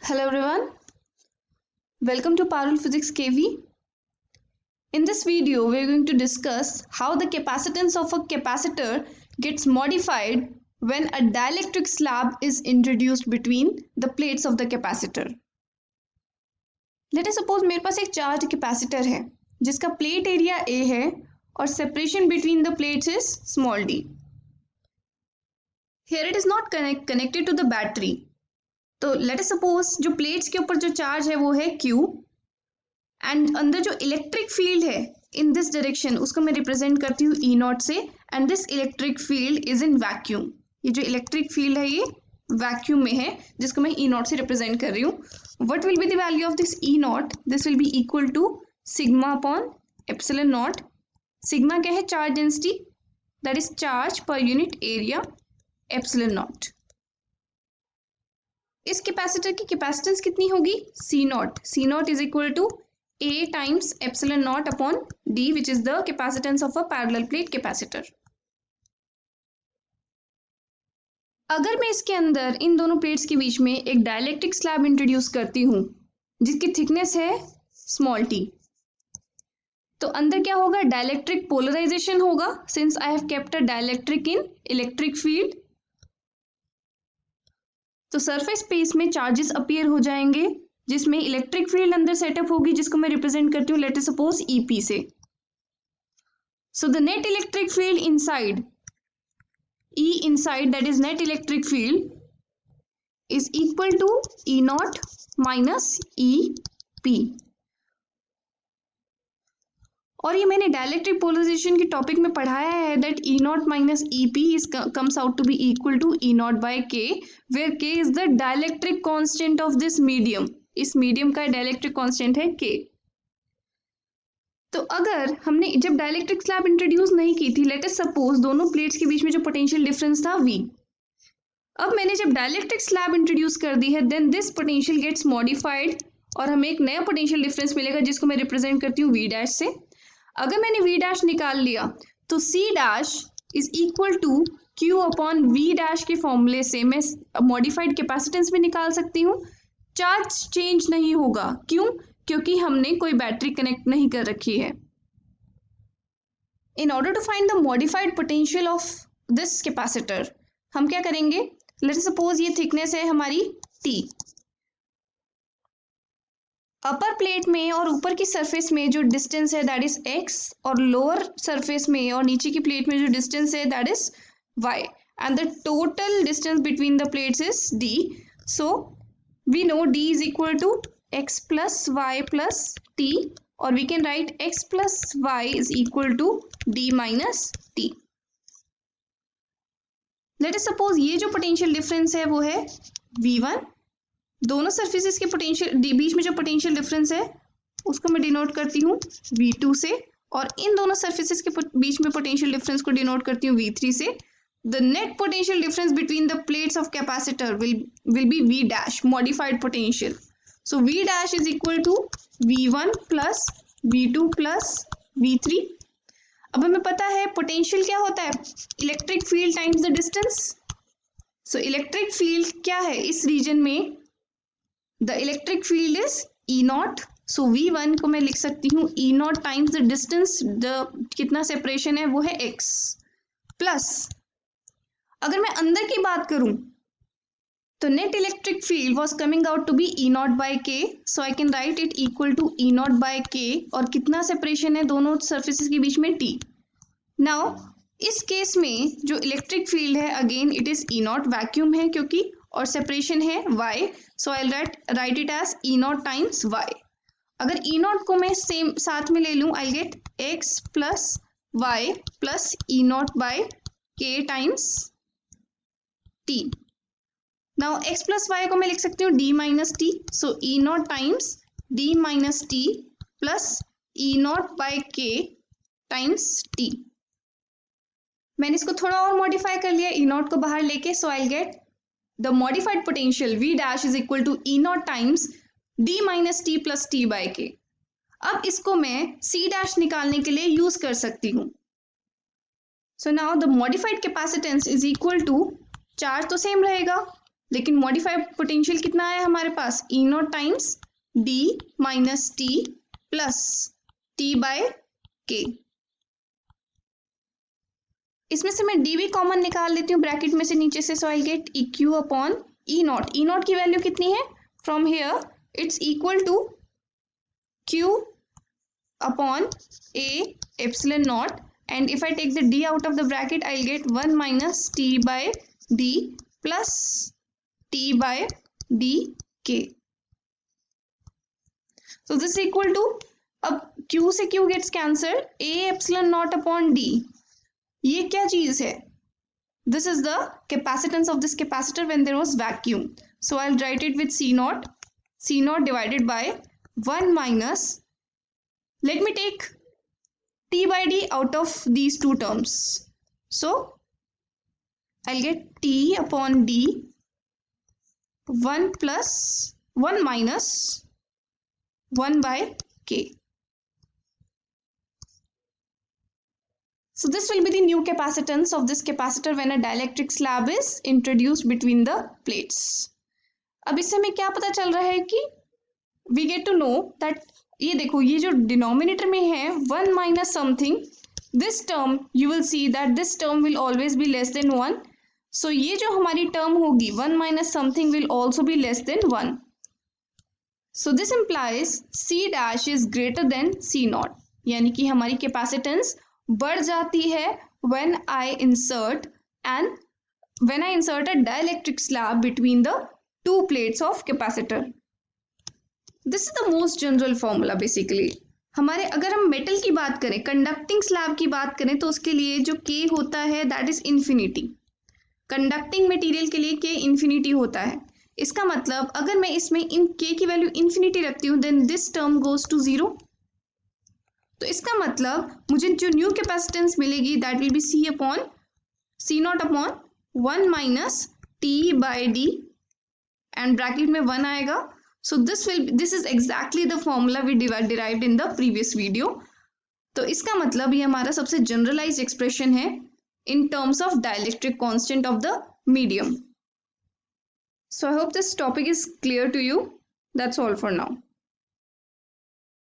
Hello everyone, welcome to Parul Physics KV. In this video, we are going to discuss how the capacitance of a capacitor gets modified when a dielectric slab is introduced between the plates of the capacitor. Let us suppose मेरे पास एक charge capacitor है जिसका plate area A है और separation between the plates is small d. Here it is not connected to the battery. तो let us suppose जो plates के ऊपर जो चार्ज है वो है Q एंड अंदर जो इलेक्ट्रिक फील्ड है इन दिस डायरेक्शन उसको मैं रिप्रेजेंट करती हूँ E नॉट से and this electric field is in vacuum. ये जो इलेक्ट्रिक फील्ड है ये वैक्यूम में है जिसको मैं E नॉट से रिप्रेजेंट कर रही हूँ. What will be the value of this E naught? This will be equal to sigma upon epsilon naught. Sigma क्या है? Charge density, that is charge per unit area, epsilon naught. इस capacitor की capacitance कितनी होगी? C naught. C naught is equal to A times epsilon naught upon D which is the capacitance of a parallel plate capacitor. अगर मैं इसके अंदर इन दोनों plates के बीच में एक डाइलेक्ट्रिक स्लैब इंट्रोड्यूस करती हूं जिसकी थिकनेस है स्मॉल टी, तो अंदर क्या होगा? डाइलेक्ट्रिक पोलराइजेशन होगा since I have kept a dielectric in electric field. तो सरफेस स्पेस में चार्जेस अपीयर हो जाएंगे जिसमें इलेक्ट्रिक फील्ड अंदर सेटअप होगी जिसको मैं रिप्रेजेंट करती हूँ लेट अस सपोज ईपी से. So the net electric field inside E inside that is net electric field is equal to E naught minus E P. और ये मैंने डाइलेक्ट्रिक पोलराइजेशन के टॉपिक में पढ़ाया है that E naught minus E P is comes out to be equal to E naught by K, where K is the dielectric constant of this medium. इस medium का dielectric constant है K. तो अगर हमने जब डाइलेक्ट्रिक स्लैब इंट्रोड्यूस नहीं की थी, लेट अस सपोज दोनों प्लेट्स के बीच में जो पोटेंशियल डिफरेंस था V, अब मैंने जब डाइलेक्ट्रिक स्लैब इंट्रोड्यूस कर दी है then this potential gets modified और हमें एक नया पोटेंशियल डिफरेंस मिलेगा जिसको मैं रिप्रेजेंट करती हूँ V डैश से. अगर मैंने V डैश निकाल लिया तो C dash is equal to Q upon V dash के फॉर्मूले से मैं मॉडिफाइड कैपेसिटेंस भी निकाल सकती हूँ. चार्ज चेंज नहीं होगा. क्यों? क्योंकि हमने कोई बैटरी कनेक्ट नहीं कर रखी है. In order to find the modified potential of this capacitor हम क्या करेंगे? लेट्स सपोज ये थिकनेस है हमारी T. अपर प्लेट में और ऊपर की सरफेस में जो डिस्टेंस है दैट इज x और लोअर सरफेस में और नीचे की प्लेट में जो डिस्टेंस है that is y and the total distance between the plates is d. So we know d is equal to x plus y plus t or we can write x plus y is equal to d minus t. Let us suppose ये जो potential difference है वो है v1. दोनों surfaces के potential बीच में जो potential difference है उसको मैं डिनोट करती हूँ v2 से और इन दोनों सरफेसेस के बीच में पोटेंशियल डिफरेंस को डिनोट करती हूँ v3 से. The net potential difference between the plates of capacitor will be V dash, modified potential. So V dash is equal to V1 plus V2 plus V3. अब हमें पता है पोटेंशियल क्या होता है? Electric field times the distance. So electric field क्या है इस रीजन में? The electric field is E not. So V1 को मैं लिख सकती हूँ E naught times the distance, the कितना सेपरेशन है वो है x प्लस अगर मैं अंदर की बात करूं तो net electric field was coming out to be E naught by K. So I can write it equal to E naught by K और कितना सेपरेशन है दोनों सरफेसेस के बीच में T. नाउ इस केस में जो इलेक्ट्रिक फील्ड है again it is E naught, vacuum है क्योंकि, और सेपरेशन है y. So I write it as E naught times y. अगर E नॉट को मैं सेम साथ में ले लूं I get x plus y plus E naught by K times T. Now x plus y को मैं लिख सकती हूँ d minus t. So E naught times d minus t plus E not by k times t. मैंने इसको थोड़ा और modify कर लिया E नॉट को बाहर लेके. So I'll get the modified potential V dash is equal to E not times d minus t plus t by k. अब इसको मैं C dash निकालने के लिए यूज कर सकती हूँ. So now the modified capacitance is equal to, charge तो सेम रहेगा लेकिन मॉडिफाइड पोटेंशियल कितना है हमारे पास, E naught times D minus T plus T by K. इसमें से मैं डी भी कॉमन निकाल लेती हूँ ब्रैकेट में से नीचे से, so I get E Q upon E naught. E naught की वैल्यू कितनी है, from here it's equal to Q upon A epsilon naught, and if I take the d out of the bracket I'll get 1 minus t by d plus t by dk. So this is equal to, अब q से q gets cancelled, a epsilon naught upon d, ये क्या चीज है, this is the capacitance of this capacitor when there was vacuum. So I'll write it with c naught divided by 1 minus, let me take t by d out of these two terms, so I'll get t upon d 1 plus 1 minus 1 by k. So this will be the new capacitance of this capacitor when a dielectric slab is introduced between the plates. अब इससे हमें क्या पता चल रहा है कि we get to know that, ये देखो ये जो डिनोमिनेटर में है 1 minus something, this term you will see that this term will always be less than 1, so ये जो हमारी टर्म होगी 1 minus something will also be less than 1, so this implies C dash is greater than C naught, यानी कि हमारी capacitance बढ़ जाती है when I insert a dielectric slab between the two plates of capacitor. This is the most general formula basically. हमारे अगर हम metal की बात करें, कंडक्टिंग स्लैब की बात करें, तो उसके लिए जो के होता है that is infinity. Conducting material के लिए के इन्फिनिटी होता है। इसका मतलब अगर मैं इसमें इन के की वैल्यू इन्फिनिटी रखती हूँ then this term goes to zero. तो इसका मतलब मुझे जो न्यू कैपेसिटेंस मिलेगी that will be C naught upon 1 minus T by D and bracket में 1 आएगा। So this is exactly the formula we derived in the previous video. तो इसका मतलब ये हमारा सबसे generalized expression है in terms of dielectric constant of the medium. So I hope this topic is clear to you. That's all for now.